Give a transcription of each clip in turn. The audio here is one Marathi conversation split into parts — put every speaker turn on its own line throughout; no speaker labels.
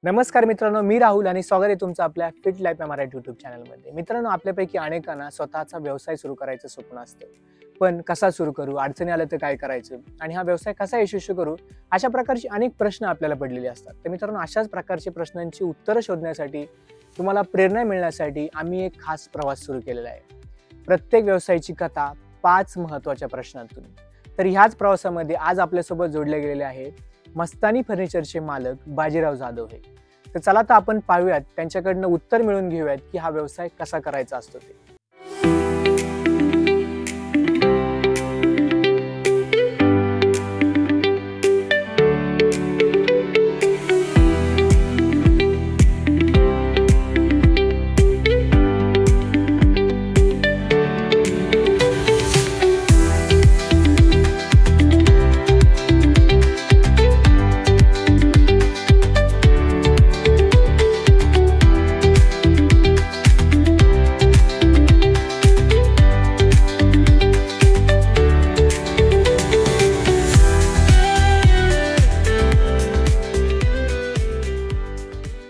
नमस्कार मित्रांनो, मी राहुल आणि स्वागत आहे तुमचं आपल्या फिट लाईफ या मराठी यूट्यूब चॅनलमध्ये। मित्रांनो, आपल्यापैकी अनेकांना स्वतःचा व्यवसाय सुरू करायचं स्वप्न असतं, पण कसा सुरू करू, अडचणी आल्या तर काय करायचं आणि हा व्यवसाय कसा यशस्वी करू, अशा प्रकारचे अनेक प्रश्न आपल्याला पडलेले असतात। तर मित्रांनो, अशाच प्रकारचे प्रश्नांची उत्तरं शोधण्यासाठी, तुम्हाला प्रेरणा मिळण्यासाठी आम्ही एक खास प्रवास सुरू केलेला आहे। प्रत्येक व्यवसायाची कथा 5 महत्त्वाच्या प्रश्नांतून। तर ह्याच प्रवासामध्ये आज आपल्यासोबत जोडले गेलेले आहेत मस्तानी फर्निचरचे मालक बाजीराव जाधव हे। तर चला तर आपण पाहूयात, त्यांच्याकडनं उत्तर मिळून घेऊयात की हा व्यवसाय कसा करायचा असतो ते।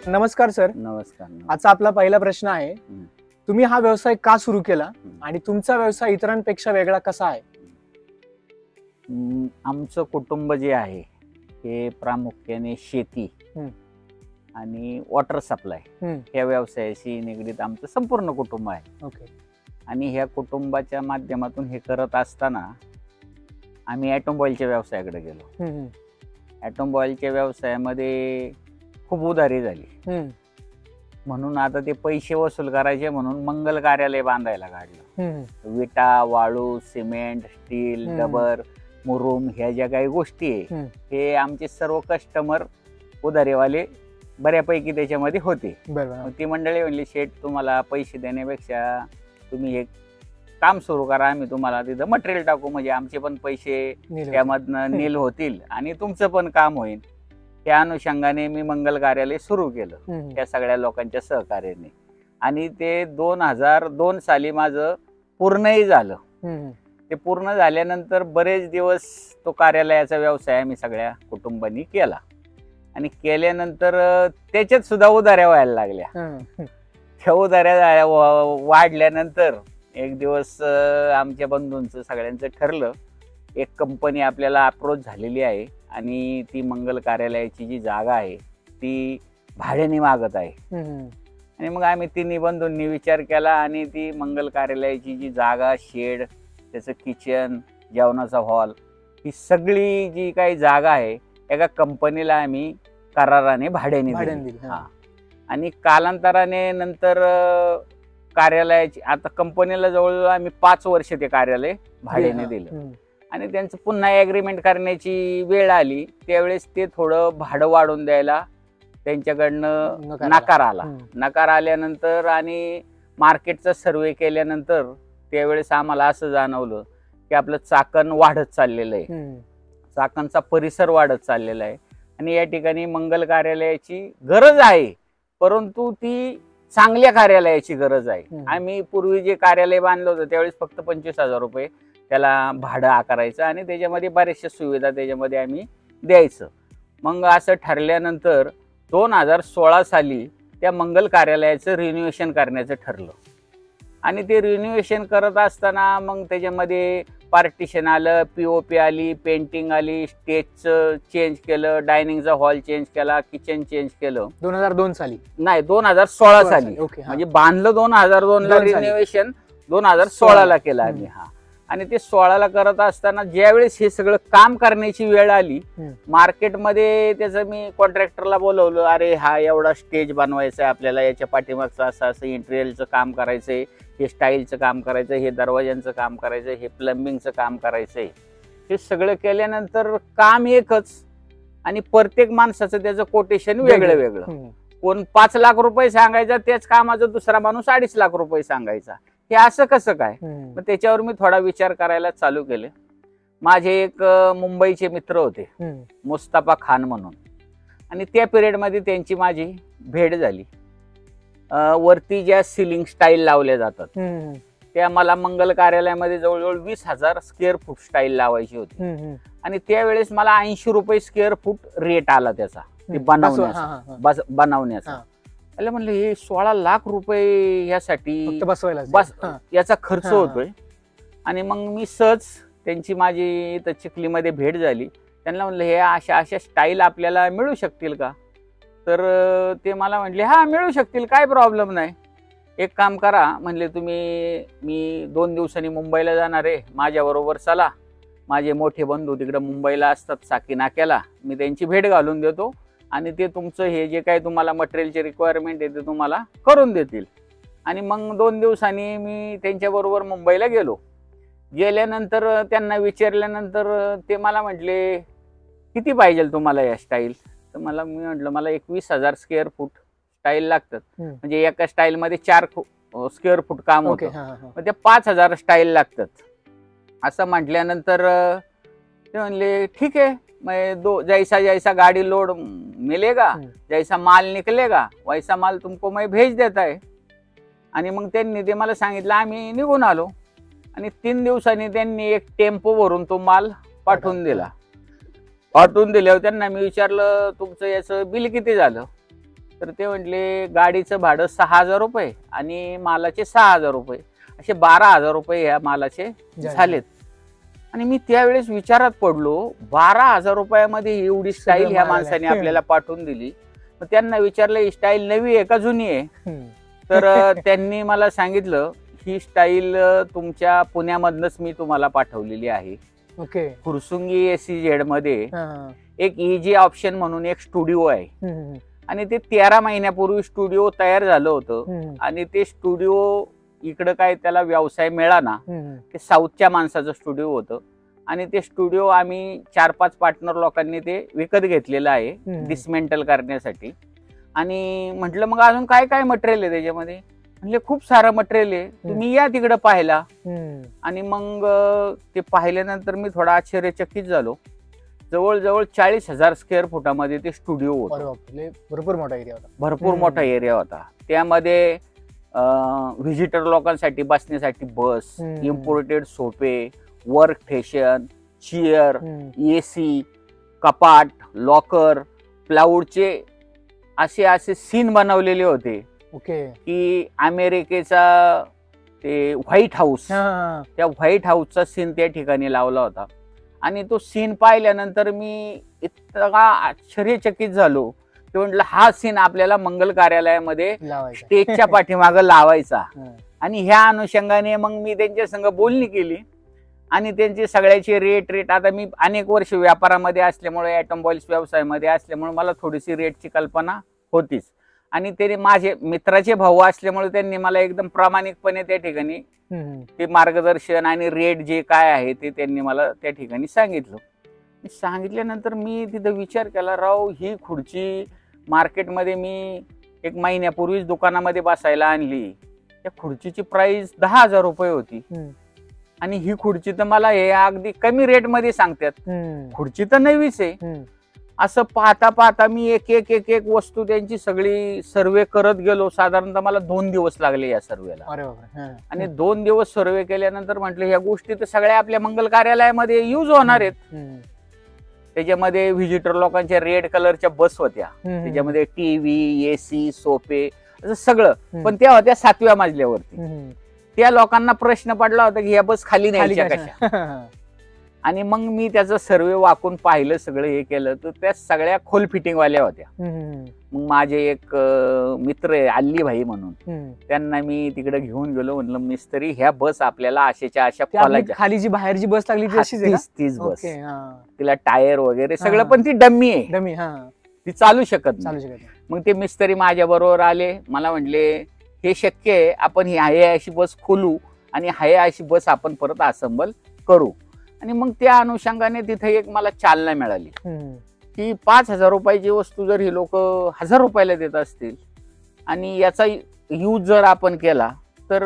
नमस्कार सर।
नमस्कार।
आजचा आपला पहिला प्रश्न आहे, तुम्ही हा व्यवसाय का सुरू केला आणि तुमचा व्यवसाय इतरांपेक्षा वेगळा कसा आहे?
आमचं कुटुंब जे आहे हे प्रामुख्याने शेती आणि वॉटर सप्लाय या व्यवसायाशी निगडीत आमचं संपूर्ण कुटुंब आहे।
ओके।
आणि ह्या कुटुंबाच्या माध्यमातून हे करत असताना आम्ही ऑटोमोबाईलच्या व्यवसायाकडे गेलो। ऑटोमोबाईलच्या व्यवसायामध्ये खूप उधारी झाली, म्हणून आता ते पैसे वसूल करायचे म्हणून मंगल कार्यालय बांधायला काढलं। विटा, वाळू, सिमेंट, स्टील, रबर, मुरुम ह्या ज्या काही गोष्टी आहे हे आमचे सर्व कस्टमर उधारीवाले बऱ्यापैकी त्याच्यामध्ये होते। ती मंडळी म्हणली, शेठ तुम्हाला पैसे देण्यापेक्षा तुम्ही हे काम सुरू करा, आम्ही तुम्हाला तिथं मटेरियल टाकू, म्हणजे आमचे पण पैसे त्यामधनं नील होतील आणि तुमचं पण काम होईल। त्या अनुषंगाने मी मंगल कार्यालय सुरू केलं त्या सगळ्या लोकांच्या सहकार्याने, आणि ते 2002 साली माझं पूर्णही झालं। ते पूर्ण झाल्यानंतर बरेच दिवस तो कार्यालयाचा व्यवसाय आम्ही सगळ्या कुटुंबांनी केला, आणि केल्यानंतर त्याच्यात सुद्धा उधाऱ्या व्हायला लागल्या। त्या उधाऱ्या वाढल्यानंतर एक दिवस आमच्या बंधूंचं सगळ्यांचं ठरलं, एक कंपनी आपल्याला अप्रोच झालेली आहे आणि ती मंगल कार्यालयाची जी जागा आहे ती भाड्याने मागत आहे। आणि मग आम्ही तिन्ही बंधूंनी विचार केला आणि ती मंगल कार्यालयाची जी जागा, शेड, त्याचं किचन, जेवणाचा हॉल, ही सगळी जी काही जागा आहे एका कंपनीला आम्ही कराराने भाड्याने दिली। आणि कालांतराने नंतर कार्यालयाची, आता कंपनीला जवळजवळ आम्ही 5 वर्ष ते कार्यालय भाड्याने दिलं, आणि त्यांचं पुन्हा ॲग्रीमेंट करण्याची वेळ आली त्यावेळेस ते थोडं भाडं वाढून द्यायला त्यांच्याकडनं नकार आला। नकार आल्यानंतर आणि मार्केटचा सर्वे केल्यानंतर त्यावेळेस आम्हाला असं जाणवलं की आपलं चाकण वाढत चाललेलं आहे, चाकणचा परिसर वाढत चाललेला आहे, आणि या ठिकाणी मंगल कार्यालयाची गरज आहे, परंतु ती चांगल्या कार्यालयाची गरज आहे। आम्ही पूर्वी जे कार्यालय बांधलं होतं त्यावेळेस फक्त 25,000 रुपये त्याला भाडं आकारायचं आणि त्याच्यामध्ये बऱ्याचशा सुविधा त्याच्यामध्ये आम्ही द्यायचं। मग असं ठरल्यानंतर 2016 साली त्या मंगल कार्यालयाचं रिन्युएशन करण्याचं ठरलं, आणि ते रिन्युएशन करत असताना मग त्याच्यामध्ये पार्टिशन आलं, POP आली, पेंटिंग आली, स्टेजचं चेंज केलं, डायनिंगचा हॉल चेंज केला, किचन चेंज केलं।
2002 साली
नाही, 2016 साली। म्हणजे बांधलं 2002 ला, रिन्युएशन 2016 ला केलं आम्ही। आणि ते 16 करत असताना ज्यावेळेस हे सगळं काम करण्याची वेळ आली, मार्केटमध्ये त्याचं मी कॉन्ट्रॅक्टरला बोलवलं, अरे हा एवढा स्टेज बनवायचा आहे आपल्याला, याच्या पाठीमागचं असं इंटेरियरचं काम करायचंय, हे स्टाईलचं काम करायचं, हे दरवाज्यांचं काम करायचं, हे प्लंबिंगचं काम करायचंय। हे सगळं केल्यानंतर काम एकच, आणि प्रत्येक माणसाचं त्याचं कोटेशन वेगळं वेगळं। कोण 5 लाख रुपये सांगायचा, त्याच कामाचं दुसरा माणूस 2.5 लाख रुपये सांगायचा। हे असं कसं काय? मग त्याच्यावर मी थोडा विचार करायला चालू केले। माझे एक मुंबईचे मित्र होते, मुस्तफा खान म्हणून, आणि त्या पिरियडमध्ये त्यांची माझी भेट झाली। वरती ज्या सिलिंग स्टाईल लावल्या जातात त्या मला मंगल कार्यालयामध्ये जवळजवळ 20,000 स्क्वेअर फूट स्टाईल लावायची होती, आणि त्यावेळेस मला 80 रुपये स्क्वेअर फूट रेट आला त्याचा। ते बनवण्याचा. त्याला म्हणलं हे 16 लाख रुपये यासाठी बस याचा खर्च होतोय. आणि मग मी सहज त्यांची माझी इथं चिखलीमध्ये भेट झाली. त्यांना म्हणलं हे अशा अशा स्टाईल आपल्याला मिळू शकतील का? तर ते मला म्हटले हा मिळू शकतील, काय प्रॉब्लेम नाही. एक काम करा म्हणले तुम्ही, मी 2 दिवसांनी मुंबईला जाणार आहे, माझ्याबरोबर चला. माझे मोठे बंधू तिकडे मुंबईला असतात साकी नाक्याला, मी त्यांची भेट घालून देतो आणि ते तुमचं हे जे काही तुम्हाला मटेरियलची रिक्वायरमेंट आहे ते तुम्हाला करून देतील. आणि मग 2 दिवसांनी मी त्यांच्याबरोबर मुंबईला गेलो. गेल्यानंतर त्यांना विचारल्यानंतर ते मला म्हटले किती पाहिजे तुम्हाला या स्टाईल? तर मी म्हटलं मला 21,000 स्क्वेअर फूट स्टाईल लागतात. म्हणजे एका स्टाईल मध्ये 4 स्क्वेअर फूट काम होतं. मग ते 5,000 स्टाईल लागतात असं म्हटल्यानंतर ते म्हणले ठीक है, मैं जैसा जैसा गाड़ी लोड मिलेगा, जैसा माल निकलेगा वैसा माल तुमको मैं भेज देता है. आणि मग त्यांनी ते मला सांगितलं. आम्ही निघून आलो आणि 3 दिवसांनी त्यांनी एक टेम्पो भरून तो माल पाठवून दिला. पाठवून दिल्यावर त्यांना मी विचारलं तुमचं याचं बिल किती झालं? तर ते म्हटले गाडीचं भाडं 6,000 रुपये आणि मालाचे 6,000 रुपये, असे 12,000 रुपये या मालाचे झालेत. आणि मी त्यावेळेस विचारात पडलो, 12,000 रुपयामध्ये एवढी स्टाईल ह्या माणसाने आपल्याला पाठवून दिली. मग त्यांना विचारलं ही स्टाईल नवी आहे का जुनी आहे? तर त्यांनी मला सांगितलं ही स्टाईल तुमच्या पुण्यामधनच मी तुम्हाला पाठवलेली आहे. फुरसुंगी SEZ मध्ये एक इजी ऑप्शन म्हणून एक स्टुडिओ आहे आणि ते 13 महिन्यापूर्वी स्टुडिओ तयार झालं होतं. आणि ते स्टुडिओ इकडं काय त्याला व्यवसाय मिळाला, ते साऊथच्या माणसाचं स्टुडिओ होतं. आणि ते स्टुडिओ आम्ही 4-5 पार्टनर लोकांनी ते विकत घेतलेलं आहे डिसमेंटल करण्यासाठी. आणि म्हटलं मग अजून काय काय मटेरियल आहे त्याच्यामध्ये? म्हणजे खूप सारं मटेरियल आहे, तुम्ही या तिकडं पाहायला. आणि मग ते पाहिल्यानंतर मी थोडा आश्चर्यचकित झालो. जवळजवळ 40,000 स्क्वेअर फुटामध्ये ते स्टुडिओ होतं.
भरपूर मोठा एरिया होता.
भरपूर मोठा एरिया होता. त्यामध्ये व्हिजिटर लोकांसाठी बसण्यासाठी बस, इम्पोर्टेड सोफे, वर्क स्टेशन, चेअर, AC, कपाट, लॉकर, प्लाऊडचे असे सीन बनवलेले होते. की अमेरिकेचा ते व्हाईट हाऊस, त्या व्हाईट हाऊसचा सीन त्या ठिकाणी लावला होता. आणि तो सीन पाहिल्यानंतर मी इतका आश्चर्यचकित झालो की म्हटलं हा सीन आपल्याला मंगल कार्यालयामध्ये स्टेजच्या पाठीमागं लावायचा. आणि ह्या अनुषंगाने मग मी त्यांच्या संग बोलणी केली आणि त्यांची सगळ्याची रेट आता मी अनेक वर्ष व्यापारामध्ये असल्यामुळे, ॲटोमोबाईल्स व्यवसायामध्ये असल्यामुळे मला थोडीशी रेटची कल्पना होतीच. आणि ते माझे मित्राचे भाऊ असल्यामुळे त्यांनी मला एकदम प्रामाणिकपणे त्या ठिकाणी ते मार्गदर्शन आणि रेट जे काय आहे ते त्यांनी मला त्या ठिकाणी सांगितलं. सांगितल्यानंतर मी तिथं विचार केला, राव ही खुर्ची मार्केटमध्ये मी 1 महिन्यापूर्वीच दुकानामध्ये बसायला आणली. त्या खुर्चीची प्राइस 10,000 रुपये होती. आणि ही खुर्ची तर मला हे अगदी कमी रेटमध्ये सांगतात. खुर्ची तर नवीच आहे. असं पाहता पाहता मी एक एक एक एक वस्तू त्यांची सगळी सर्वे करत गेलो. साधारणतः मला 2 दिवस लागले या सर्वेला. आणि 2 दिवस सर्वे केल्यानंतर म्हटलं ह्या गोष्टी तर सगळ्या आपल्या मंगल कार्यालयामध्ये युज होणार आहेत. त्याच्यामध्ये व्हिजिटर लोकांच्या रेड कलरच्या बस होत्या, त्याच्यामध्ये TV, AC, सोफे असं सगळं. पण त्या होत्या 7व्या मजल्यावरती. त्या लोकांना प्रश्न पडला होता की ह्या बस खाली न्यायच्या कशा? आणि मग मी त्याचं सर्वे वाकून पाहिलं, सगळं हे केलं तर त्या सगळ्या खोल फिटिंग वाल्या होत्या. मग माझे एक मित्र आहे अल्ली भाई म्हणून, त्यांना मी तिकडे घेऊन गेलो. म्हणलं मिस्त्री ह्या बस आपल्याला अशाच्या अशा
खाली जी बाहेरची बस लागली
तीच बस, तिला टायर वगैरे सगळं, पण ती डम्मी आहे, ती चालू शकत नाही. मग ते मिस्त्री माझ्या बरोबर आले. मला म्हटले हे शक्य आहे, आपण ही आहे अशी बस खोलू आणि आहे अशी बस आपण परत असेंबल करू. आणि मग त्या अनुषंगाने तिथे एक मला चालना मिळाली की 5,000 रुपयाची वस्तू जर ही लोक 1,000 रुपयाला देत असतील आणि याचा यूज जर आपण केला तर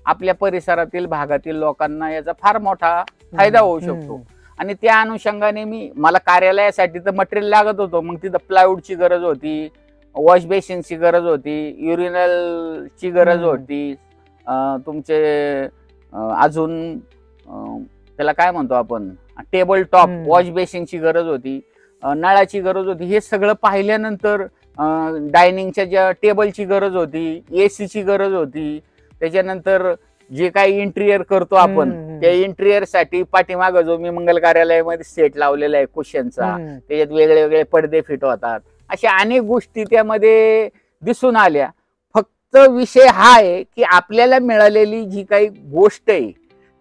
आपल्या परिसरातील भागातील लोकांना याचा फार मोठा फायदा होऊ शकतो. आणि त्या अनुषंगाने मला कार्यालयासाठी तर मटेरियल लागत होतं. मग तिथं प्लायवूडची गरज होती, वॉश बेसिनची गरज होती, युरिनलची गरज होती, तुमचे अजून त्याला काय म्हणतो आपण टेबल टॉप वॉश बेसिनची गरज होती, नळाची गरज होती, हे सगळं पाहिल्यानंतर डायनिंगच्या ज्या टेबलची गरज होती, एसीची गरज होती, त्याच्यानंतर जे काही इंटिरियर करतो आपण त्या इंटिरियर साठी पाठीमागं जो मी मंगल कार्यालयामध्ये सेट लावलेला आहे कुशनचा, त्याच्यात वेगळे वेगळे पडदे फिट होतात, अशा अनेक गोष्टी त्यामध्ये दिसून आल्या. फक्त विषय हा आहे की आपल्याला मिळालेली जी काही गोष्ट आहे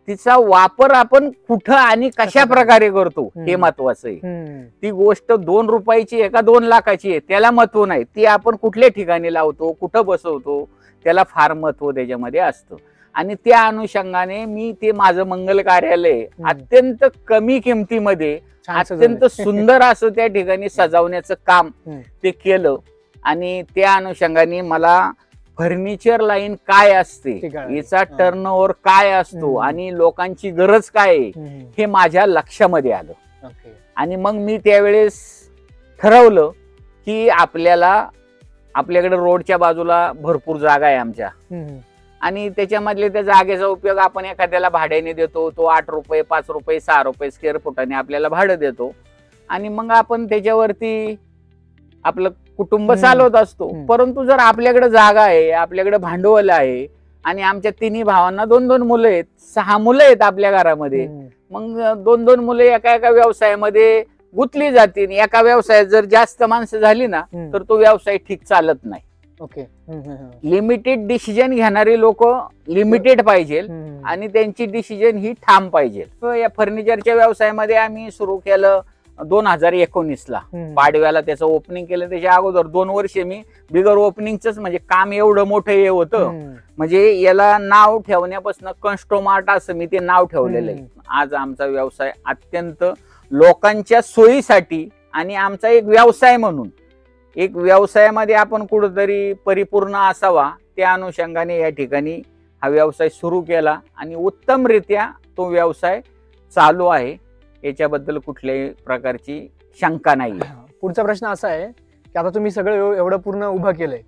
तिचा वापर आपण कुठं आणि कशा प्रकारे करतो हे महत्वाचं आहे. ती गोष्ट 2 रुपयाची आहे का 2 लाखाची आहे त्याला महत्व नाही, ती आपण कुठल्या ठिकाणी लावतो, कुठं बसवतो, त्याला फार महत्व त्याच्यामध्ये असतं. आणि त्या अनुषंगाने मी ते माझं मंगल कार्यालय अत्यंत कमी किमतीमध्ये अत्यंत सुंदर असं त्या ठिकाणी सजवण्याचं काम ते केलं. आणि त्या अनुषंगाने मला फर्निचर लाईन काय असते, याचा टर्नओव्हर काय असतो आणि लोकांची गरज काय हे माझ्या लक्षामध्ये आलं. आणि मग मी त्यावेळेस ठरवलं की आपल्याकडे रोडच्या बाजूला भरपूर जागा आहे आमच्या, आणि त्याच्यामधले त्या जागेचा उपयोग आपण एखाद्याला भाड्याने देतो, तो 8 रुपये 5 रुपये 6 रुपये स्क्वेअर फुटाने आपल्याला भाडं देतो, आणि मग आपण त्याच्यावरती आपलं कुटुंब चालवत असतो. परंतु जर आपल्याकडे जागा आहे, आपल्याकडे भांडवल आहे, आणि आमच्या 3 भावांना 2-2 मुलं आहेत, 6 मुलं आहेत आपल्या घरामध्ये, मग 2-2 मुलं एका व्यवसायामध्ये गुंतली जातील. एका व्यवसायात जर जास्त माणसं झाली ना तर तो व्यवसाय ठीक चालत नाही.
ओके.
लिमिटेड डिसिजन घेणारे लोक लिमिटेड पाहिजे आणि त्यांची डिसिजन ही ठाम पाहिजे. या फर्निचरच्या व्यवसायामध्ये आम्ही सुरू केलं 2019 ला, पाडव्याला त्याचं ओपनिंग केलं. त्याच्या अगोदर 2 वर्ष मी बिगर ओपनिंगच, म्हणजे काम एवढं मोठं हे होतं, म्हणजे याला नाव ठेवण्यापासून कन्स्टोमार्ट असं मी ते नाव ठेवलेलं आहे. आज आमचा व्यवसाय अत्यंत लोकांच्या सोयीसाठी आणि आमचा एक व्यवसाय म्हणून, एक व्यवसायामध्ये आपण कुठंतरी परिपूर्ण असावा त्या अनुषंगाने या ठिकाणी हा व्यवसाय सुरू केला आणि उत्तमरित्या तो व्यवसाय चालू आहे. याच्याबद्दल कुठल्याही प्रकारची शंका नाही.
पुढचा प्रश्न असा आहे की आता तुम्ही सगळं एवढं पूर्ण उभं केलंय,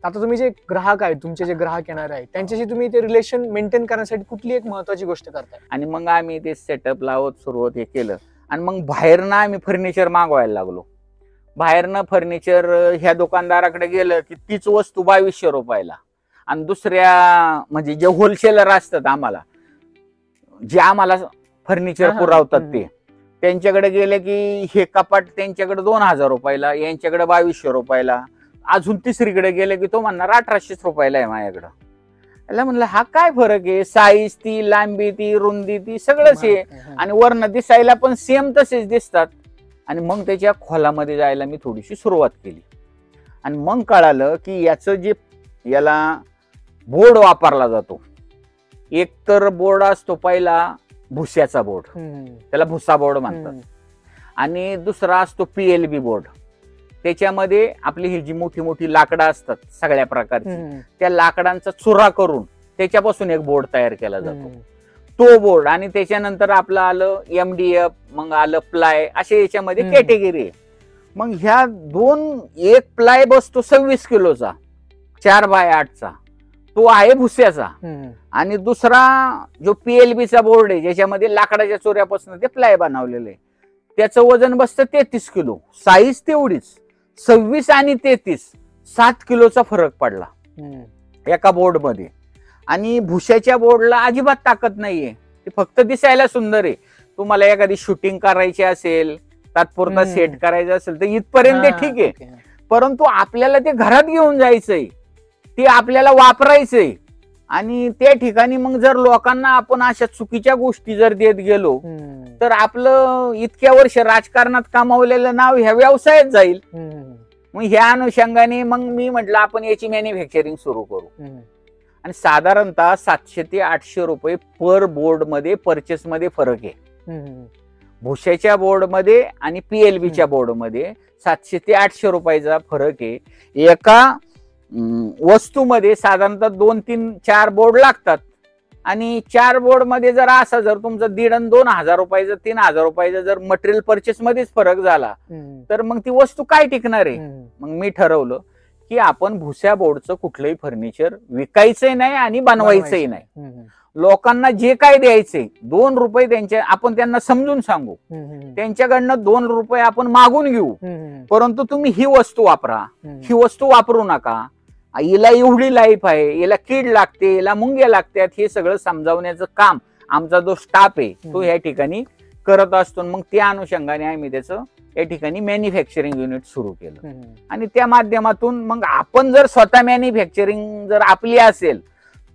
आता तुम्ही जे ग्राहक आहेत, तुमचे जे ग्राहक येणार आहेत, त्यांच्याशी तुम्ही ते रिलेशन मेंटेन करण्यासाठी कुठली एक महत्वाची गोष्ट करताय?
आणि मग आम्ही ते सेटअप लावत सुरुवात हे केलं, आणि मग बाहेरनं आम्ही फर्निचर मागवायला लागलो. बाहेरनं फर्निचर ह्या दुकानदाराकडे गेलं की तीच वस्तू 2200 रुपयाला, आणि दुसऱ्या म्हणजे जे होलसेलर असतात आम्हाला, जे आम्हाला फर्निचर पुरवतात ते, त्यांच्याकडे गेले की हे कपाट त्यांच्याकडे 2000 रुपयाला, यांच्याकडे 2200 रुपयाला, अजून तिसरीकडे गेले की तो म्हणणार 1800 रुपयाला आहे माझ्याकडं. त्याला म्हणलं हा काय फरक आहे, साईज ती, लांबी ती, रुंदी ती, सगळंच आहे, आणि वरनं दिसायला पण सेम तसेच दिसतात. आणि मग त्याच्या खोलामध्ये जायला मी थोडीशी सुरुवात केली, आणि मग कळालं की याचं जे याला बोर्ड वापरला जातो, एक तर बोर्ड असतो पहिला भुस्याचा बोर्ड, त्याला भुसा बोर्ड म्हणतात, आणि दुसरा असतो PLB बोर्ड. त्याच्यामध्ये आपली ही जी मोठी मोठी लाकडं असतात सगळ्या प्रकारची, त्या लाकडांचा चुरा करून त्याच्यापासून एक बोर्ड तयार केला जातो, तो बोर्ड. आणि त्याच्यानंतर आपलं आलं MDF, मग आलं प्लाय, असे याच्यामध्ये कॅटेगरी आहे. मग ह्या एक प्लाय बसतो 26 किलोचा 4x8चा, तो आहे भुस्याचा, आणि दुसरा जो PLBचा बोर्ड आहे ज्याच्यामध्ये लाकडाच्या चोऱ्यापासून ते प्लाय बनवलेलं आहे, त्याचं वजन बसतं 33 किलो. साईज तेवढीच, 26 आणि 33, 7 किलोचा फरक पडला एका बोर्ड मध्ये. आणि भुशाच्या बोर्डला अजिबात ताकद नाहीये, ते फक्त दिसायला सुंदर आहे. तुम्हाला एखादी शूटिंग करायची असेल, तात्पुरता सेट करायचं असेल तर इथपर्यंत ठीक आहे, परंतु आपल्याला ते घरात घेऊन जायचंय, ते आपल्याला वापरायचंय. आणि त्या ठिकाणी मग जर लोकांना आपण अशा चुकीच्या गोष्टी जर देत गेलो तर आपलं इतक्या वर्ष राजकारणात कमावलेलं नाव ह्या व्यवसायात जाईल. मग ह्या अनुषंगाने मग मी म्हटलं आपण याची मॅन्युफॅक्चरिंग सुरू करू. आणि साधारणतः 700 ते 800 रुपये पर बोर्ड मध्ये परचेस मध्ये फरक आहे. भुशाच्या बोर्ड मध्ये आणि PLBच्या बोर्ड मध्ये 700 ते 800 रुपयाचा फरक आहे. एका वस्तूमध्ये साधारणतः 2-3-4 बोर्ड लागतात, आणि 4 बोर्ड मध्ये जर असा जर तुमचं 1,500 आणि 2,000 रुपयाचा 3,000 रुपयाचा जर मटेरियल परचेस मध्येच फरक झाला तर मग ती वस्तू काय टिकणार आहे. मग मी ठरवलं की आपण भुस्या बोर्डचं कुठलंही फर्निचर विकायचंही नाही आणि बनवायचंही नाही. लोकांना जे काय द्यायचे 2 रुपये त्यांच्या आपण त्यांना समजून सांगू, त्यांच्याकडनं 2 रुपये आपण मागून घेऊ, परंतु तुम्ही ही वस्तू वापरा, ही वस्तू वापरू नका, हिला एवढी लाईफ आहे, हिला कीड लागते, हिला मुंग्या लागतात, हे सगळं समजावण्याचं काम आमचा जो स्टाफ आहे तो या ठिकाणी करत असतो. मग त्या अनुषंगाने आम्ही त्याचं या ठिकाणी मॅन्युफॅक्चरिंग युनिट सुरू केलं आणि त्या माध्यमातून मग आपण जर स्वतः मॅन्युफॅक्चरिंग जर आपली असेल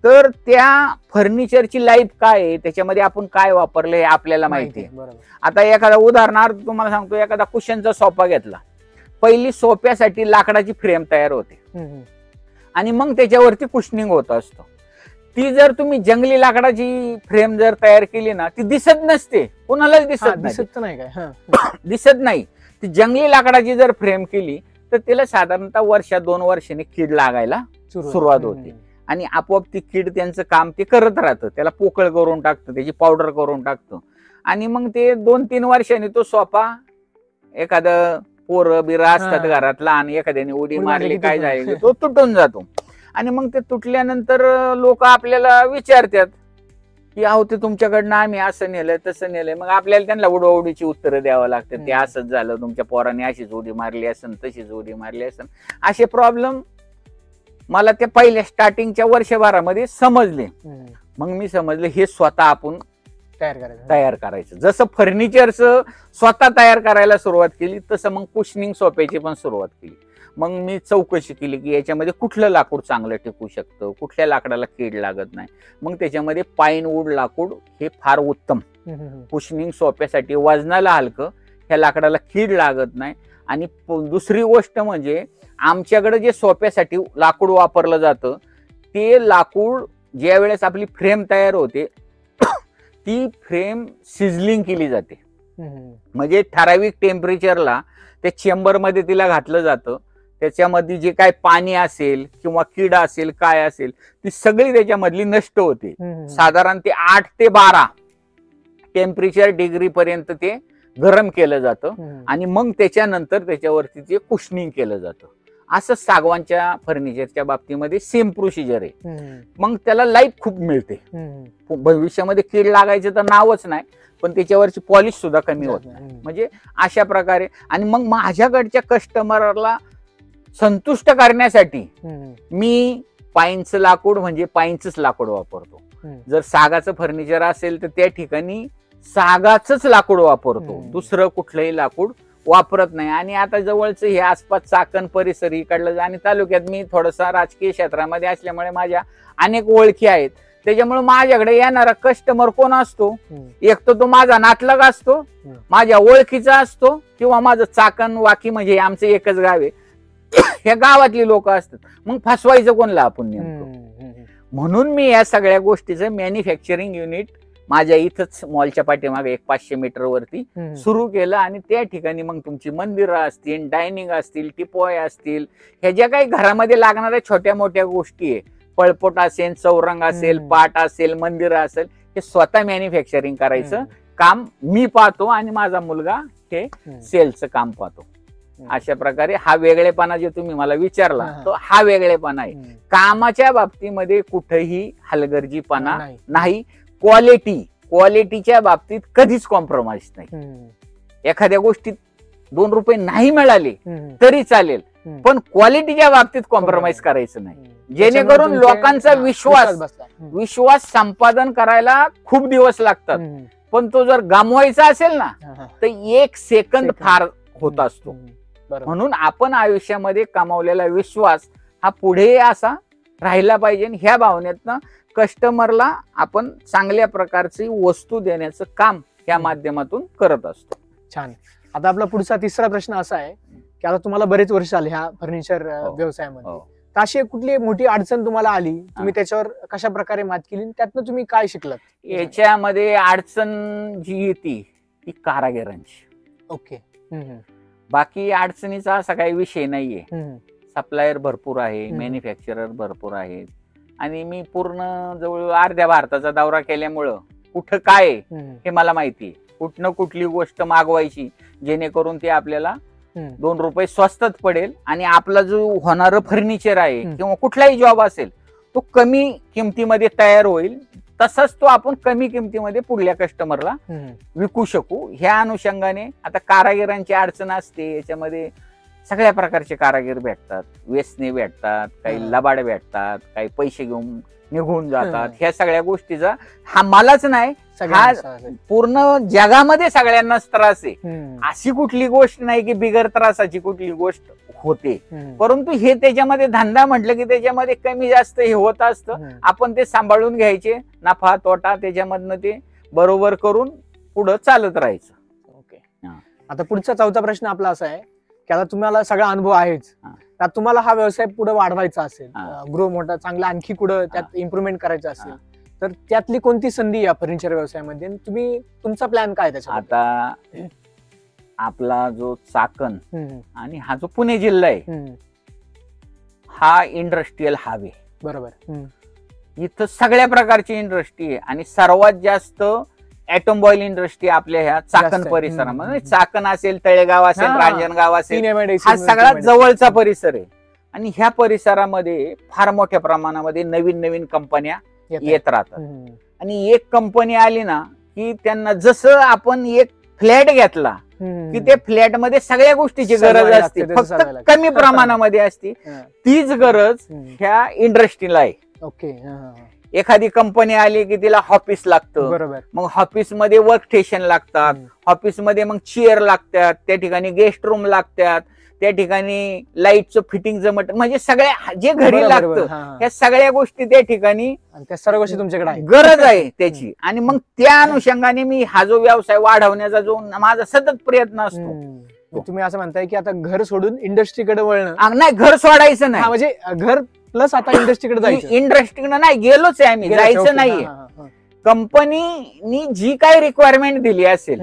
तर त्या फर्निचरची लाईफ काय आहे, त्याच्यामध्ये आपण काय वापरलं हे आपल्याला माहिती आहे. आता एखादा उदाहरणार्थ तुम्हाला सांगतो, एखादा कुशनचा सोफा घेतला, पहिली सोफ्यासाठी लाकडाची फ्रेम तयार होते आणि मग त्याच्यावरती कुशनिंग होत असतो. ती जर तुम्ही जंगली लाकडाची फ्रेम जर तयार केली ना, ती दिसत नसते, कोणालाच दिसत नाही. ती जंगली लाकडाची जर फ्रेम केली तर तिला साधारणतः 1-2 वर्षांनी कीड लागायला सुरुवात होते आणि आपोआप ती कीड त्यांचं काम ते करत राहतं, त्याला पोकळ करून टाकतं, त्याची पावडर करून टाकतं आणि मग ते 2-3 वर्षांनी तो सोफा एखादं पोरं बिरं असतात घरात लहान, एखाद्याने उडी मारली काय झाली तो तुटून जातो आणि मग ते तुटल्यानंतर लोक आपल्याला विचारतात की अहो ते तुमच्याकडनं आम्ही असं नेलंय तसं नेलंय. मग आपल्याला त्यांना उडवाउडीची उत्तरं द्यावं लागतात, ते असंच झालं, तुमच्या पोराने अशीच उडी मारली असेल, तशीच उडी मारली असेल. असे प्रॉब्लेम मला त्या पहिल्या स्टार्टिंगच्या वर्षभरामध्ये समजले. मग मी समजले हे स्वतः आपण तयार करायचं. जसं फर्निचरचं स्वतः तयार करायला सुरुवात केली तसं मग कुशनिंग सोफ्याची पण सुरुवात केली. मग मी चौकशी केली की याच्यामध्ये कुठलं लाकूड चांगलं टिकू शकतं, कुठल्या लाकडाला कीड लागत नाही. मग त्याच्यामध्ये पाईन वूड लाकूड हे फार उत्तम कुशनिंग सोफ्यासाठी, वजनाला हलकं, ह्या लाकडाला कीड लागत नाही. आणि दुसरी गोष्ट म्हणजे आमच्याकडे जे सोफ्यासाठी लाकूड वापरलं जातं ते लाकूड ज्या वेळेस आपली फ्रेम तयार होते ती फ्रेम सिझलिंग केली जाते, म्हणजे ठराविक टेम्परेचरला त्या चेंबरमध्ये तिला घातलं जातं. त्याच्यामध्ये जे काय पाणी असेल किंवा कीड असेल काय असेल ती सगळी त्याच्यामधली नष्ट होते. साधारण ते 8 ते 12 टेम्परेचर डिग्री पर्यंत ते गरम केलं जातं आणि मग त्याच्यानंतर त्याच्यावरती ते कुशनिंग केलं जातं. असं सागवानच्या फर्निचरच्या बाबतीमध्ये सेम प्रोसिजर आहे. मग त्याला लाईफ खूप मिळते, भविष्यामध्ये कीड लागायचं तर नावच नाही, पण त्याच्यावरची पॉलिश सुद्धा कमी होत नाही. म्हणजे अशा प्रकारे. आणि मग माझ्याकडच्या कस्टमरला संतुष्ट करण्यासाठी मी पाईनचं लाकूड म्हणजे पाईनचंच लाकूड वापरतो. जर सागाचं फर्निचर असेल तर त्या ठिकाणी सागाचंच लाकूड वापरतो, दुसरं कुठलंही लाकूड वापरत नाही. आणि आता जवळचं हे आसपास चाकण परिसर इकडलं आणि तालुक्यात मी थोडासा राजकीय क्षेत्रामध्ये असल्यामुळे माझ्या अनेक ओळखी आहेत. त्याच्यामुळे माझ्याकडे येणारा कस्टमर कोण असतो, एक तर तो माझा नातलग असतो, माझ्या ओळखीचा असतो, किंवा माझं चाकण वाकी म्हणजे आमचं एकच गाव आहे, ह्या गावातली लोक असतात. मग फसवायचं कोणला आपण नेमकं. म्हणून मी या सगळ्या गोष्टीचं मॅन्युफॅक्चरिंग युनिट माझ्या इथंच मॉलच्या पाठीमागे 500 मीटर वरती सुरू केलं. आणि त्या ठिकाणी मग तुमची मंदिरं असतील, डायनिंग असतील, टिपोय असतील, ह्या ज्या काही घरामध्ये लागणाऱ्या छोट्या मोठ्या गोष्टी आहे, पळपोट असेल, चौरंग असेल, पाट असेल, मंदिर असेल, हे स्वतः मॅन्युफॅक्चरिंग करायचं काम मी पाहतो आणि माझा मुलगा हे सेलचं काम पाहतो. अशा प्रकारे हा वेगळेपणा जे तुम्ही मला विचारला तो हा वेगळेपणा आहे. कामाच्या बाबतीमध्ये कुठेही हलगर्जीपणा नाही. क्वालिटीच्या बाबतीत कधीच कॉम्प्रोमाइज नाही. एखाद्या गोष्टीत 2 रुपये नाही मिळाले तरी चालेल, पण क्वालिटीच्या बाबतीत कॉम्प्रोमाइज करायचं नाही, जेणेकरून लोकांचा विश्वास संपादन करायला खूप दिवस लागतात. पण तो जर गमवायचा असेल ना तर 1 सेकंद फार होत असतो. म्हणून आपण आयुष्यामध्ये कमावलेला विश्वास हा पुढे असा राहिला पाहिजे. ह्या भावनेतनं कस्टमरला आपण चांगल्या प्रकारची वस्तू देण्याचं काम या माध्यमातून करत असतो.
छान. आता आपला पुढचा तिसरा प्रश्न असा आहे की आता तुम्हाला बरेच वर्ष आले ह्या फर्निचर व्यवसायामध्ये, तर अशी कुठली मोठी अडचण तुम्हाला आली, तुम्ही त्याच्यावर कशा प्रकारे मात केली, त्यातनं तुम्ही काय शिकलात?
याच्यामध्ये अडचण जी येते ती कारागिरांची.
ओके.
बाकी अडचणीचा असा काही विषय नाहीये. सप्लायर भरपूर आहे, मॅन्युफॅक्चरर भरपूर आहेत आणि मी पूर्ण जवळ अर्ध्या भारताचा दौरा केल्यामुळं कुठं काय हे मला माहिती आहे. कुठनं कुठली गोष्ट मागवायची जेणेकरून ते आपल्याला 2 रुपये स्वस्तात पडेल आणि आपला जो होणारं फर्निचर आहे किंवा कुठलाही जॉब असेल तो कमी किमतीमध्ये तयार होईल, तसाच तो आपण कमी किमतीमध्ये पुढल्या कस्टमरला विकू शकू. ह्या अनुषंगाने आता कारागिरांची अडचण असते, याच्यामध्ये सगळ्या प्रकारचे कारागीर भेटतात, व्यसनी भेटतात, काही लबाड भेटतात, काही पैसे घेऊन निघून जातात. ह्या सगळ्या गोष्टीचा हा मलाच नाही, हा पूर्ण जगामध्ये सगळ्यांनाच त्रास आहे. अशी कुठली गोष्ट नाही की बिगर त्रासाची कुठली गोष्ट होते. परंतु हे त्याच्यामध्ये धंदा म्हटलं की त्याच्यामध्ये कमी जास्त हे होत असतं. आपण ते सांभाळून घ्यायचे, नफा तोटा त्याच्यामधनं ते बरोबर करून पुढे चालत राहायचं.
ओके. आता पुढचा चौथा प्रश्न आपला असा आहे की आता तुम्हाला सगळा अनुभव आहेच, तर तुम्हाला हा व्यवसाय पुढे वाढवायचा असेल, ग्रो मोठा चांगला आणखी पुढे त्यात इम्प्रुव्हमेंट करायचं असेल, तर त्यातली कोणती संधी या फर्निचर व्यवसायामध्ये, तुम्ही तुमचा प्लॅन काय त्याचा?
आता आपला जो चाकण आणि हा जो पुणे जिल्हा आहे हा इंडस्ट्रियल हावे,
बरोबर.
इथं सगळ्या प्रकारची इंडस्ट्री आहे आणि सर्वात जास्त ऑटोमोबाईल इंडस्ट्री आपल्या ह्या चाकण परिसरामध्ये. चाकण असेल, तळेगाव असेल, रांजणगाव असेल, हा सगळ्यात जवळचा परिसर आहे. आणि ह्या परिसरामध्ये फार मोठ्या प्रमाणामध्ये नवीन नवीन कंपन्या येत राहतात. आणि एक कंपनी आली ना की त्यांना जसं आपण एक फ्लॅट घेतला की ते फ्लॅट मध्ये सगळ्या गोष्टीची गरज असते, फक्त कमी प्रमाणामध्ये असते. तीच गरज ह्या इंडस्ट्रीला आहे.
ओके.
एखादी कंपनी आली की तिला ऑफिस लागतं, बरोबर. मग ऑफिस मध्ये वर्क स्टेशन लागतात, ऑफिस मध्ये मग चेअर लागतात, त्या ठिकाणी गेस्ट रूम लागतात, त्या ठिकाणी लाईटचं फिटिंगचं मटेरियल, म्हणजे सगळ्या जे घरी लागतं ह्या सगळ्या गोष्टी त्या ठिकाणी,
त्या सर्व गोष्टी तुमच्याकडे
गरज आहे त्याची. आणि मग त्या अनुषंगाने मी हा जो व्यवसाय वाढवण्याचा जो माझा सतत प्रयत्न असतो.
तुम्ही असं म्हणताय की आता घर सोडून इंडस्ट्रीकडे वळणं?
नाही, घर सोडायचं नाही,
म्हणजे घर प्लस आता इंडस्ट्रीकडे जायचं.
इंडस्ट्रीकडे नाही गेलोच आहे आम्ही, जायचं नाहीये. कंपनीनी जी काही रिक्वायरमेंट दिली असेल,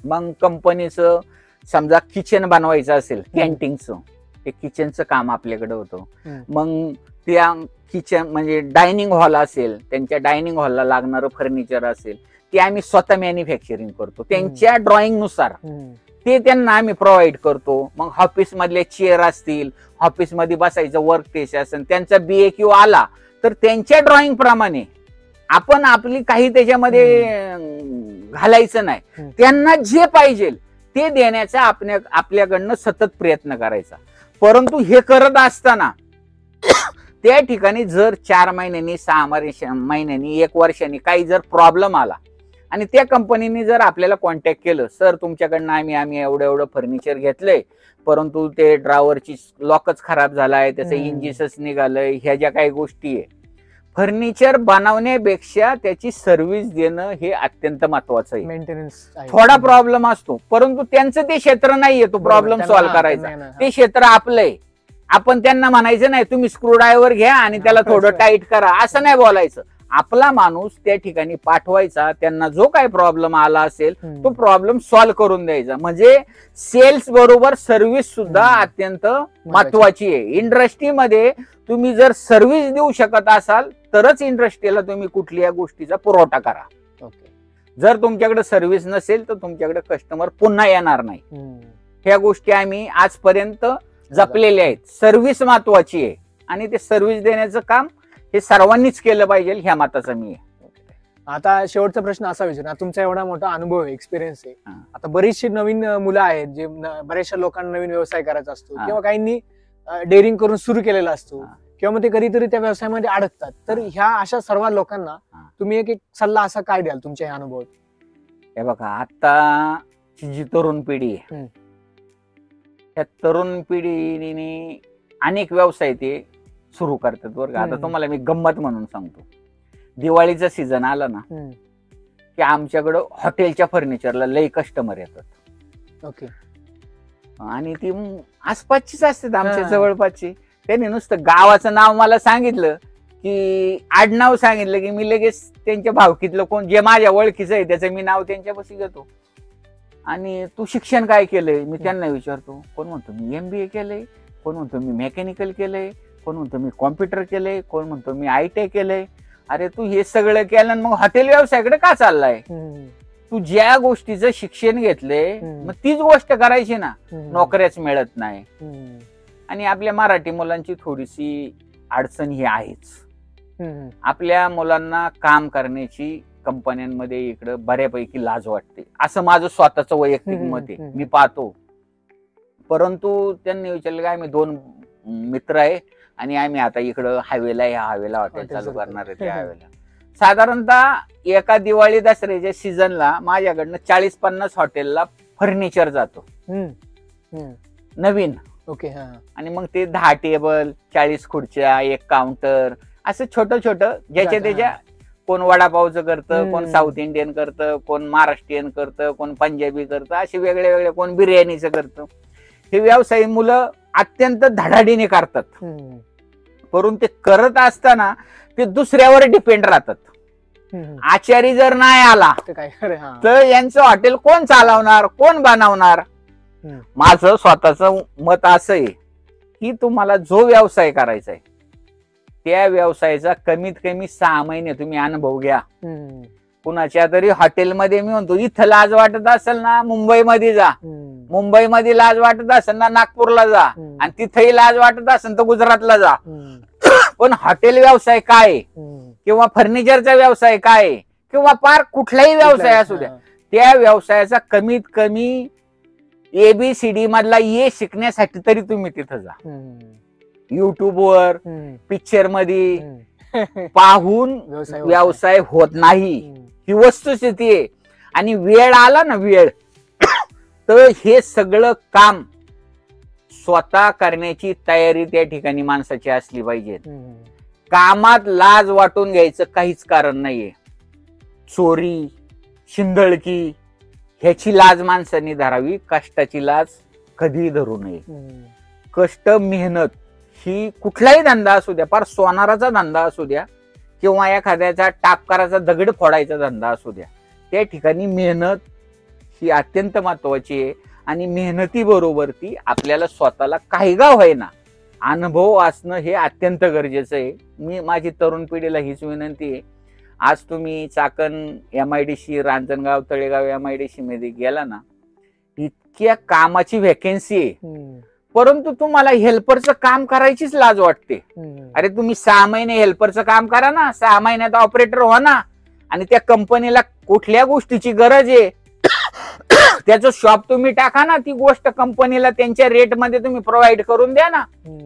मग कंपनीचं समजा किचन बनवायचं असेल, कॅन्टीनचं, ते किचनचं काम आपल्याकडे होतं. मग त्या किचन म्हणजे डायनिंग हॉल असेल, त्यांच्या डायनिंग हॉलला लागणारं फर्निचर असेल, ते आम्ही स्वतः मॅन्युफॅक्चरिंग करतो त्यांच्या ड्रॉइंग नुसार, ते त्यांना आम्ही प्रोव्हाइड करतो. मग ऑफिस मधले चेअर असतील, ऑफिस मध्ये बसायचं वर्क स्पेस असेल, त्यांचा BAQ आला तर त्यांच्या ड्रॉइंग प्रमाणे आपण आपली काही त्याच्यामध्ये घालायचं नाही, त्यांना जे पाहिजे ते देण्याचा आपल्याकडनं सतत प्रयत्न करायचा. परंतु हे करत असताना त्या ठिकाणी जर 4 महिन्यांनी, 6 महिन्यांनी, 1 वर्षांनी काही जर प्रॉब्लेम आला आणि त्या कंपनीने जर आपल्याला कॉन्टॅक्ट केलं, सर तुमच्याकडनं आम्ही एवढं फर्निचर घेतलंय, परंतु ते ड्रावरची लॉकच खराब झालाय, त्याचं इंजिसच निघालंय, ह्या ज्या काही गोष्टी आहे, फर्निचर बनवण्यापेक्षा त्याची सर्व्हिस देणं हे अत्यंत महत्वाचं आहे.
मेंटेनन्स
थोडा प्रॉब्लेम असतो, परंतु त्यांचं ते क्षेत्र नाहीये तो प्रॉब्लेम सॉल्व्ह करायचा, ते क्षेत्र आपलंय. आपण त्यांना म्हणायचं नाही तुम्ही स्क्रू ड्रायव्हर घ्या आणि त्याला थोडं टाईट करा, असं नाही बोलायचं. आपला माणूस त्या ठिकाणी पाठवायचा, त्यांना जो काही प्रॉब्लेम आला असेल तो प्रॉब्लेम सॉल्व्ह करून द्यायचा. म्हणजे सेल्स बरोबर सर्व्हिस सुद्धा अत्यंत महत्वाची आहे. इंडस्ट्रीमध्ये तुम्ही जर सर्व्हिस देऊ शकत असाल तरच इंडस्ट्रीला तुम्ही कुठल्या गोष्टीचा पुरवठा करा. जर तुमच्याकडे सर्व्हिस नसेल तर तुमच्याकडे कस्टमर पुन्हा येणार नाही. ह्या गोष्टी आम्ही आजपर्यंत जपलेल्या आहेत. सर्व्हिस महत्वाची आहे आणि ते सर्व्हिस देण्याचं काम हे सर्वांनीच केलं पाहिजे, ह्या मताचा मी आहे.
आता शेवटचा प्रश्न असा विचारणार, तुमचा एवढा मोठा अनुभव आहे, एक्सपिरियन्स आहे, आता बरीचशी नवीन मुलं आहेत जे बऱ्याचशा लोकांना नवीन व्यवसाय करायचा असतो किंवा काहींनी डेअरिंग करून सुरू केलेला असतो किंवा मग ते कधीतरी त्या व्यवसायामध्ये अडकतात, तर ह्या अशा सर्व लोकांना तुम्ही एक सल्ला असा काय द्याल तुमच्या ह्या अनुभवात?
हे बघा, आता जी तरुण पिढी आहे त्या तरुण पिढीने अनेक व्यवसाय ते सुरू करतात बरं का. आता तुम्हाला मी गंमत म्हणून सांगतो, दिवाळीचा सीझन आला ना की आमच्याकडं हॉटेलच्या फर्निचरला लई कस्टमर येतात.
ओके.
आणि ती आसपासचीच असतात, आमच्या जवळपासची. त्यांनी नुसतं गावाचं नाव मला सांगितलं की आडनाव सांगितलं की मी लगेच त्यांच्या भावकीतलं कोण जे माझ्या ओळखीचं आहे त्याचं मी नाव त्यांच्यापाशी घेतो. आणि तू शिक्षण काय केलंय मी त्यांना विचारतो. कोण म्हणतो मी MBA केलंय, कोण म्हणतो मी मेकॅनिकल केलंय, कोण म्हणतो मी कॉम्प्युटर केलंय, कोण म्हणतो मी ITI केलंय. अरे तू हे सगळं केलं मग हॉटेल व्यवसायाकडे का चाललाय? तू ज्या गोष्टीचं शिक्षण घेतलंय मग तीच गोष्ट करायची ना. नोकऱ्याच मिळत नाही. आणि आपल्या मराठी मुलांची थोडीशी अडचण ही आहेच. आपल्या मुलांना काम करण्याची कंपन्यांमध्ये इकडं बऱ्यापैकी लाज वाटते, असं माझं स्वतःचं वैयक्तिक मत आहे, मी पाहतो. परंतु त्यांनी विचारलं काय, आम्ही 2 मित्र आहे आणि आम्ही आता इकडं हायवेला ह्या हायवेला हॉटेल चालू करणार आहे. त्या हायवेला साधारणतः एका दिवाळी दसऱ्याच्या सीझनला माझ्याकडनं 40-50 हॉटेलला फर्निचर जातो नवीन.
ओके.
आणि मग ते 10 टेबल, 40 खुर्च्या, 1 काउंटर, असं छोटं छोटं ज्याच्या त्याच्या, कोण वडापावचं करतं, कोण साऊथ इंडियन करतं, कोण महाराष्ट्रीयन करतं, कोण पंजाबी करतं, असे वेगळे वेगळे, कोण बिर्याणीचं करतं. हे व्यवसाय मुलं अत्यंत धडाडीने करतात. परंतु ते करत असताना ते दुसऱ्यावर डिपेंड राहतात. आचारी जर नाही आला तर यांचं हॉटेल कोण चालवणार, कोण बनवणार? माझं स्वतःचं मत असं आहे की तुम्हाला जो व्यवसाय करायचा आहे त्या व्यवसायाचा कमीत कमी 6 महिने तुम्ही अनुभव घ्या. कुणाच्या तरी हॉटेलमध्ये मी म्हणतो, इथं लाज वाटत असेल ना मुंबईमध्ये जा, मुंबईमध्ये लाज वाटत असेल ना नागपूरला जा, आणि तिथेही लाज वाटत असेल तर गुजरातला जा. पण हॉटेल व्यवसाय काय किंवा फर्निचरचा व्यवसाय काय किंवा पार कुठलाही व्यवसाय असू द्या, त्या व्यवसायाचा कमीत कमी ABCD मधला ए शिकण्यासाठी तरी तुम्ही तिथं जा. युट्यूबवर, पिक्चर मध्ये पाहून व्यवसाय होत नाही, ही वस्तुस्थिती आहे. आणि वेळ आला ना, वेळ तर हे सगळं काम स्वतः करण्याची तयारी त्या ठिकाणी माणसाची असली पाहिजे. कामात लाज वाटून घ्यायचं काहीच कारण नाहीये. चोरी, शिंदळकी ह्याची लाज माणसांनी धरावी, कष्टाची लाज कधीही धरू नये. कष्ट, मेहनत ही कुठलाही धंदा असू द्या, फार सोनाराचा धंदा असू द्या किंवा एखाद्याचा टापकाराचा दगड फोडायचा धंदा असू द्या, त्या ठिकाणी मेहनत ही अत्यंत महत्वाची आहे. आणि मेहनतीबरोबर ती आपल्याला स्वतःला काही गाव होईना अनुभव असणं हे अत्यंत गरजेचं आहे. मी माझी तरुण पिढीला हीच विनंती आहे, आज तुम्ही चाकण MIDC, रांजणगाव, तळेगाव MIDC मध्ये गेला ना, इतक्या कामाची व्हॅकेन्सी आहे, परंतु तुम्हाला हेल्परचं काम करायचीच लाज वाटते. अरे तुम्ही 6 महिने हेल्परचं काम करा ना, 6 महिन्यात ऑपरेटर व्हा ना, आणि त्या कंपनीला कुठल्या गोष्टीची गरज आहे त्याचं शॉप तुम्ही टाका ना, ती गोष्ट कंपनीला त्यांच्या रेट मध्ये तुम्ही प्रोव्हाइड करून द्या ना.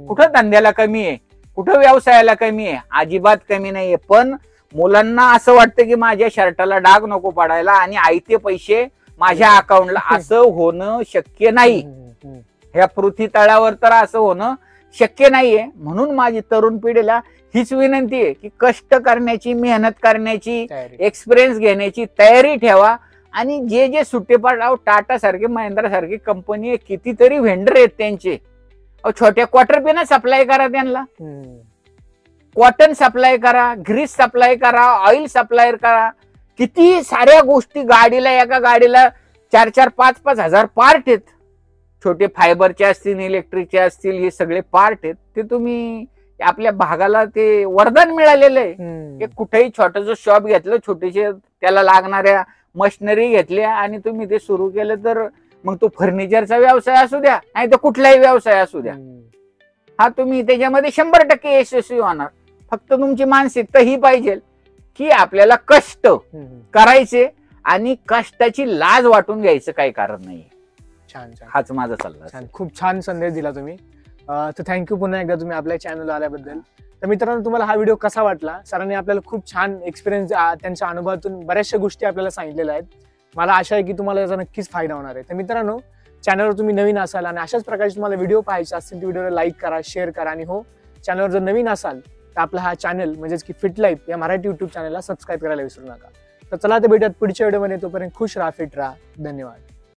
कुठं धंद्याला कमी आहे, कुठं व्यवसायाला कमी आहे? अजिबात कमी नाहीये. पण मुलांना असं वाटतं की माझ्या शर्टाला डाग नको पडायला आणि आयते पैसे माझ्या अकाउंटला, असं होणं शक्य नाही. ह्या पृथ्वी तळावर तर असं होणं शक्य नाहीये. म्हणून माझी तरुण पिढीला हीच विनंती आहे की कष्ट करण्याची, मेहनत करण्याची, एक्सपिरियन्स घेण्याची तयारी ठेवा. आणि जे जे सुट्टेपाट, टाटा सारखे, महिंद्रा सारखी कंपनी आहे, कितीतरी व्हेंडर आहेत त्यांचे, छोट्या क्वार्टर पेन सप्लाय करा त्यांना, कॉटन सप्लाय करा, ग्रीस सप्लाय करा, ऑइल सप्लाय करा, किती साऱ्या गोष्टी. गाडीला, एका गाडीला 4-4, 5-5 हजार पार्ट आहेत. छोटे फायबरचे असतील, इलेक्ट्रिकचे असतील, हे सगळे पार्ट आहेत. ते तुम्ही आपल्या भागाला ते वरदान मिळालेलं आहे. कुठेही छोटंसं शॉप घेतलं, छोटेसे त्याला लागणाऱ्या मशिनरी घेतल्या आणि तुम्ही ते सुरू केलं, तर मग तो फर्निचरचा व्यवसाय असू द्या, नाही तर कुठलाही व्यवसाय असू द्या, हा तुम्ही त्याच्यामध्ये 100% यशस्वी होणार. फक्त तुमची मानसिकता ही पाहिजे की आपल्याला कष्ट करायचे आणि कष्टाची लाज वाटून घ्यायचं काही कारण नाही.
छान छान,
हाच माझा सल्ला.
खूप छान संदेश दिला तुम्ही. तर थँक्यू पुन्हा एकदा तुम्ही आपल्या चॅनलला आल्याबद्दल. तर मित्रांनो, तुम्हाला हा व्हिडिओ कसा वाटला? सरांनी आपल्याला खूप छान एक्सपिरियन्स, त्यांच्या अनुभवातून बऱ्याचशा गोष्टी आपल्याला सांगितलेल्या आहेत. मला आशा आहे की तुम्हाला याचा नक्कीच फायदा होणार आहे. तर मित्रांनो, चॅनलवर तुम्ही नवीन असाल आणि अशाच प्रकारचे तुम्हाला व्हिडिओ पाहायचे असतील तर व्हिडिओला लाईक करा, शेअर करा. आणि हो, चॅनलवर जर नवीन असाल तर आपला हा चॅनल म्हणजेच की फिट लाईफ या मराठी युट्यूब चॅनलला सबस्क्राईब करायला विसरू नका. तर चला, तर भेटूयात पुढच्या व्हिडिओमध्ये. तोपर्यंत खुश राहा, फिट राहा. धन्यवाद.